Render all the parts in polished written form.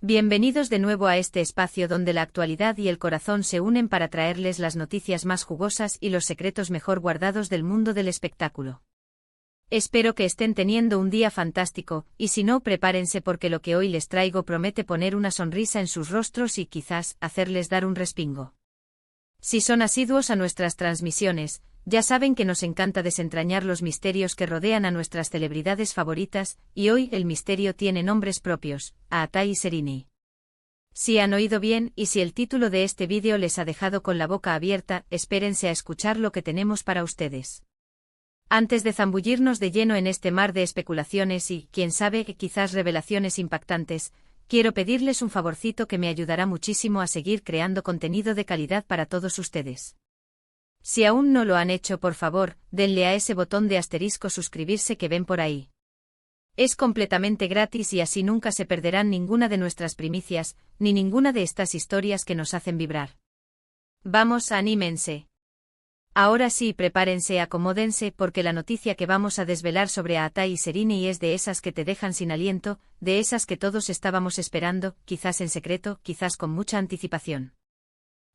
Bienvenidos de nuevo a este espacio donde la actualidad y el corazón se unen para traerles las noticias más jugosas y los secretos mejor guardados del mundo del espectáculo. Espero que estén teniendo un día fantástico, y si no, prepárense porque lo que hoy les traigo promete poner una sonrisa en sus rostros y quizás hacerles dar un respingo. Si son asiduos a nuestras transmisiones, ya saben que nos encanta desentrañar los misterios que rodean a nuestras celebridades favoritas, y hoy el misterio tiene nombres propios, Aatai y Serrini. Si han oído bien y si el título de este vídeo les ha dejado con la boca abierta, espérense a escuchar lo que tenemos para ustedes. Antes de zambullirnos de lleno en este mar de especulaciones y, quién sabe, quizás revelaciones impactantes, quiero pedirles un favorcito que me ayudará muchísimo a seguir creando contenido de calidad para todos ustedes. Si aún no lo han hecho, por favor, denle a ese botón de asterisco suscribirse que ven por ahí. Es completamente gratis y así nunca se perderán ninguna de nuestras primicias, ni ninguna de estas historias que nos hacen vibrar. Vamos, anímense. Ahora sí, prepárense, acomódense, porque la noticia que vamos a desvelar sobre Aatai y Serrini es de esas que te dejan sin aliento, de esas que todos estábamos esperando, quizás en secreto, quizás con mucha anticipación.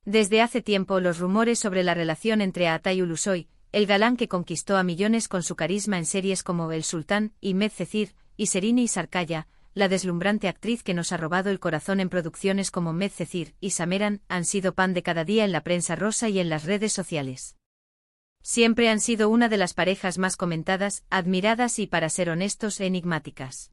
Desde hace tiempo los rumores sobre la relación entre Aatai Ulusoy, el galán que conquistó a millones con su carisma en series como El Sultán y Medcezir, y Serrini Sarkaya, la deslumbrante actriz que nos ha robado el corazón en producciones como Medcezir y Sameran, han sido pan de cada día en la prensa rosa y en las redes sociales. Siempre han sido una de las parejas más comentadas, admiradas y, para ser honestos, enigmáticas.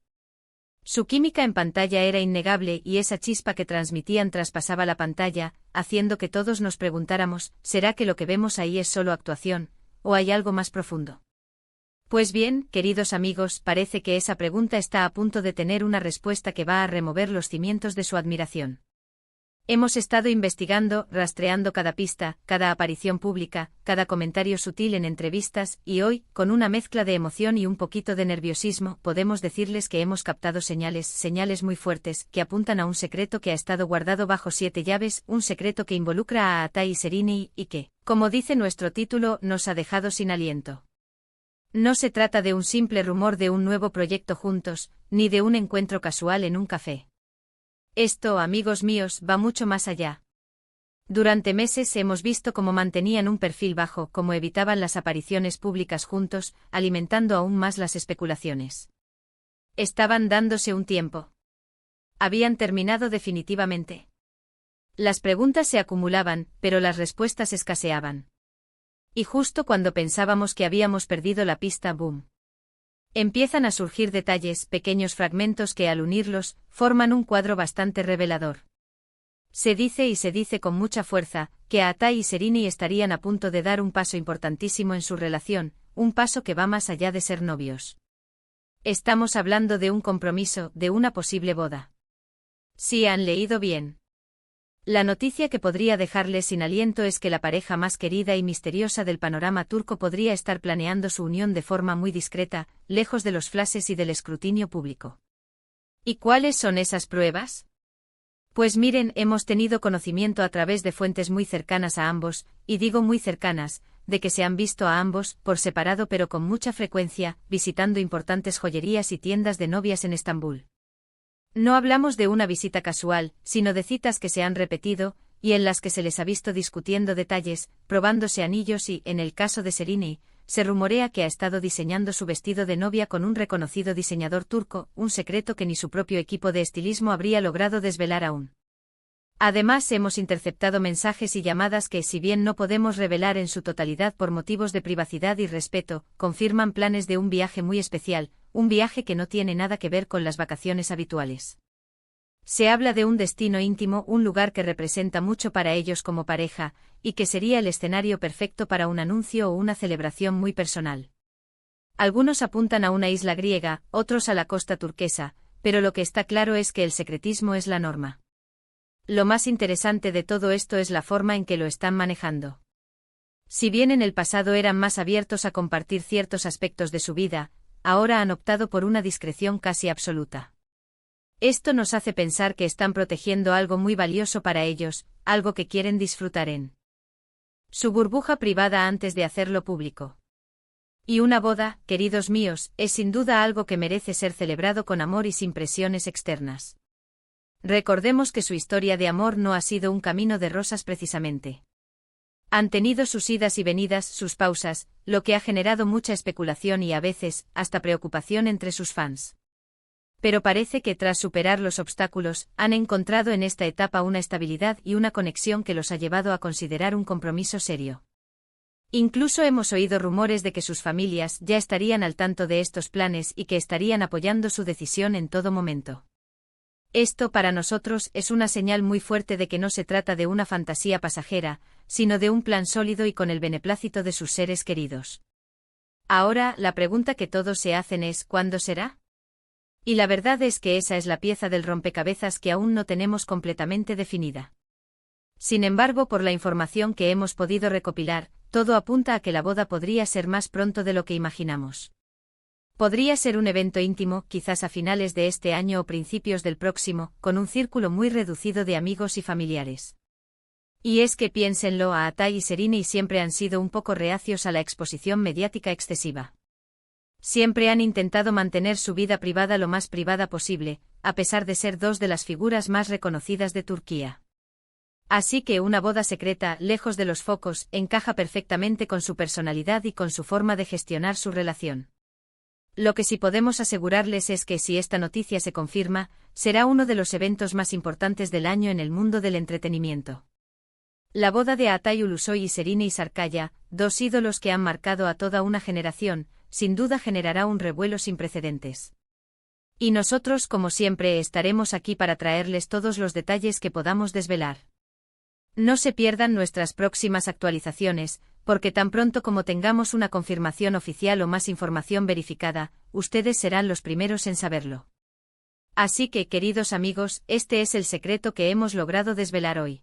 Su química en pantalla era innegable y esa chispa que transmitían traspasaba la pantalla, haciendo que todos nos preguntáramos, ¿será que lo que vemos ahí es solo actuación, o hay algo más profundo? Pues bien, queridos amigos, parece que esa pregunta está a punto de tener una respuesta que va a remover los cimientos de su admiración. Hemos estado investigando, rastreando cada pista, cada aparición pública, cada comentario sutil en entrevistas, y hoy, con una mezcla de emoción y un poquito de nerviosismo, podemos decirles que hemos captado señales muy fuertes, que apuntan a un secreto que ha estado guardado bajo 7 llaves, un secreto que involucra a Aatai y Serrini, y que, como dice nuestro título, nos ha dejado sin aliento. No se trata de un simple rumor de un nuevo proyecto juntos, ni de un encuentro casual en un café. Esto, amigos míos, va mucho más allá. Durante meses hemos visto cómo mantenían un perfil bajo, cómo evitaban las apariciones públicas juntos, alimentando aún más las especulaciones. Estaban dándose un tiempo. Habían terminado definitivamente. Las preguntas se acumulaban, pero las respuestas escaseaban. Y justo cuando pensábamos que habíamos perdido la pista, ¡boom! Empiezan a surgir detalles, pequeños fragmentos que al unirlos, forman un cuadro bastante revelador. Se dice y se dice con mucha fuerza, que Aatai y Serrini estarían a punto de dar un paso importantísimo en su relación, un paso que va más allá de ser novios. Estamos hablando de un compromiso, de una posible boda. Sí, han leído bien. La noticia que podría dejarles sin aliento es que la pareja más querida y misteriosa del panorama turco podría estar planeando su unión de forma muy discreta, lejos de los flashes y del escrutinio público. ¿Y cuáles son esas pruebas? Pues miren, hemos tenido conocimiento a través de fuentes muy cercanas a ambos, y digo muy cercanas, de que se han visto a ambos, por separado pero con mucha frecuencia, visitando importantes joyerías y tiendas de novias en Estambul. No hablamos de una visita casual, sino de citas que se han repetido, y en las que se les ha visto discutiendo detalles, probándose anillos y, en el caso de Serrini, se rumorea que ha estado diseñando su vestido de novia con un reconocido diseñador turco, un secreto que ni su propio equipo de estilismo habría logrado desvelar aún. Además, hemos interceptado mensajes y llamadas que, si bien no podemos revelar en su totalidad por motivos de privacidad y respeto, confirman planes de un viaje muy especial, un viaje que no tiene nada que ver con las vacaciones habituales. Se habla de un destino íntimo, un lugar que representa mucho para ellos como pareja, y que sería el escenario perfecto para un anuncio o una celebración muy personal. Algunos apuntan a una isla griega, otros a la costa turquesa, pero lo que está claro es que el secretismo es la norma. Lo más interesante de todo esto es la forma en que lo están manejando. Si bien en el pasado eran más abiertos a compartir ciertos aspectos de su vida, ahora han optado por una discreción casi absoluta. Esto nos hace pensar que están protegiendo algo muy valioso para ellos, algo que quieren disfrutar en su burbuja privada antes de hacerlo público. Y una boda, queridos míos, es sin duda algo que merece ser celebrado con amor y sin presiones externas. Recordemos que su historia de amor no ha sido un camino de rosas precisamente. Han tenido sus idas y venidas, sus pausas, lo que ha generado mucha especulación y a veces, hasta preocupación entre sus fans. Pero parece que tras superar los obstáculos, han encontrado en esta etapa una estabilidad y una conexión que los ha llevado a considerar un compromiso serio. Incluso hemos oído rumores de que sus familias ya estarían al tanto de estos planes y que estarían apoyando su decisión en todo momento. Esto para nosotros es una señal muy fuerte de que no se trata de una fantasía pasajera, sino de un plan sólido y con el beneplácito de sus seres queridos. Ahora, la pregunta que todos se hacen es ¿cuándo será? Y la verdad es que esa es la pieza del rompecabezas que aún no tenemos completamente definida. Sin embargo, por la información que hemos podido recopilar, todo apunta a que la boda podría ser más pronto de lo que imaginamos. Podría ser un evento íntimo, quizás a finales de este año o principios del próximo, con un círculo muy reducido de amigos y familiares. Y es que piénsenlo, Aatai y Serrini siempre han sido un poco reacios a la exposición mediática excesiva. Siempre han intentado mantener su vida privada lo más privada posible, a pesar de ser dos de las figuras más reconocidas de Turquía. Así que una boda secreta, lejos de los focos, encaja perfectamente con su personalidad y con su forma de gestionar su relación. Lo que sí podemos asegurarles es que si esta noticia se confirma, será uno de los eventos más importantes del año en el mundo del entretenimiento. La boda de Aatai Ulusoy y Serrini Sarıkaya, dos ídolos que han marcado a toda una generación, sin duda generará un revuelo sin precedentes. Y nosotros, como siempre, estaremos aquí para traerles todos los detalles que podamos desvelar. No se pierdan nuestras próximas actualizaciones, porque tan pronto como tengamos una confirmación oficial o más información verificada, ustedes serán los primeros en saberlo. Así que, queridos amigos, este es el secreto que hemos logrado desvelar hoy.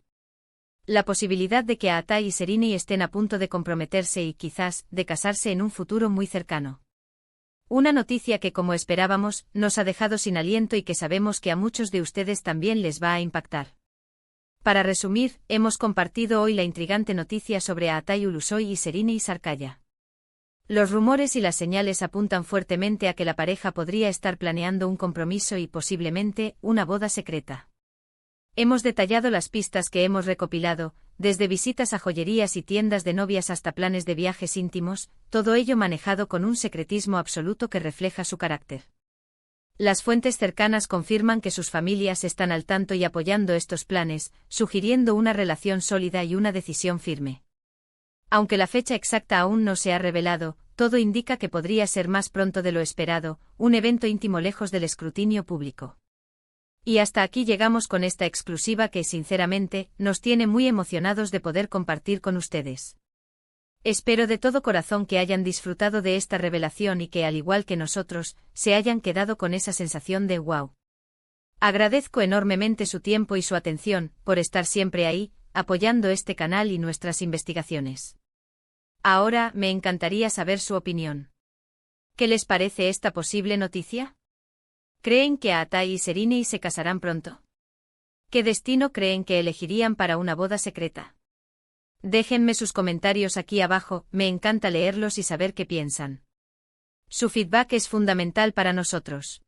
La posibilidad de que Aatai y Serrini estén a punto de comprometerse y quizás, de casarse en un futuro muy cercano. Una noticia que, como esperábamos, nos ha dejado sin aliento y que sabemos que a muchos de ustedes también les va a impactar. Para resumir, hemos compartido hoy la intrigante noticia sobre Aatai Ulusoy y Serrini Sarıkaya. Los rumores y las señales apuntan fuertemente a que la pareja podría estar planeando un compromiso y posiblemente una boda secreta. Hemos detallado las pistas que hemos recopilado, desde visitas a joyerías y tiendas de novias hasta planes de viajes íntimos, todo ello manejado con un secretismo absoluto que refleja su carácter. Las fuentes cercanas confirman que sus familias están al tanto y apoyando estos planes, sugiriendo una relación sólida y una decisión firme. Aunque la fecha exacta aún no se ha revelado, todo indica que podría ser más pronto de lo esperado, un evento íntimo lejos del escrutinio público. Y hasta aquí llegamos con esta exclusiva que, sinceramente, nos tiene muy emocionados de poder compartir con ustedes. Espero de todo corazón que hayan disfrutado de esta revelación y que, al igual que nosotros, se hayan quedado con esa sensación de wow. Agradezco enormemente su tiempo y su atención, por estar siempre ahí, apoyando este canal y nuestras investigaciones. Ahora, me encantaría saber su opinión. ¿Qué les parece esta posible noticia? ¿Creen que Aatai y Serrini se casarán pronto? ¿Qué destino creen que elegirían para una boda secreta? Déjenme sus comentarios aquí abajo, me encanta leerlos y saber qué piensan. Su feedback es fundamental para nosotros.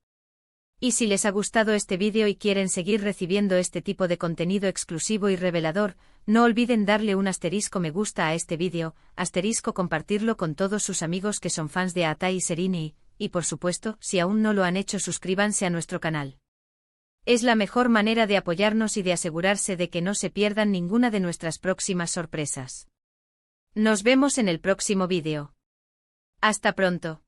Y si les ha gustado este vídeo y quieren seguir recibiendo este tipo de contenido exclusivo y revelador, no olviden darle un asterisco me gusta a este vídeo, asterisco compartirlo con todos sus amigos que son fans de Aatai y Serrini, y por supuesto, si aún no lo han hecho, suscríbanse a nuestro canal. Es la mejor manera de apoyarnos y de asegurarse de que no se pierdan ninguna de nuestras próximas sorpresas. Nos vemos en el próximo vídeo. Hasta pronto.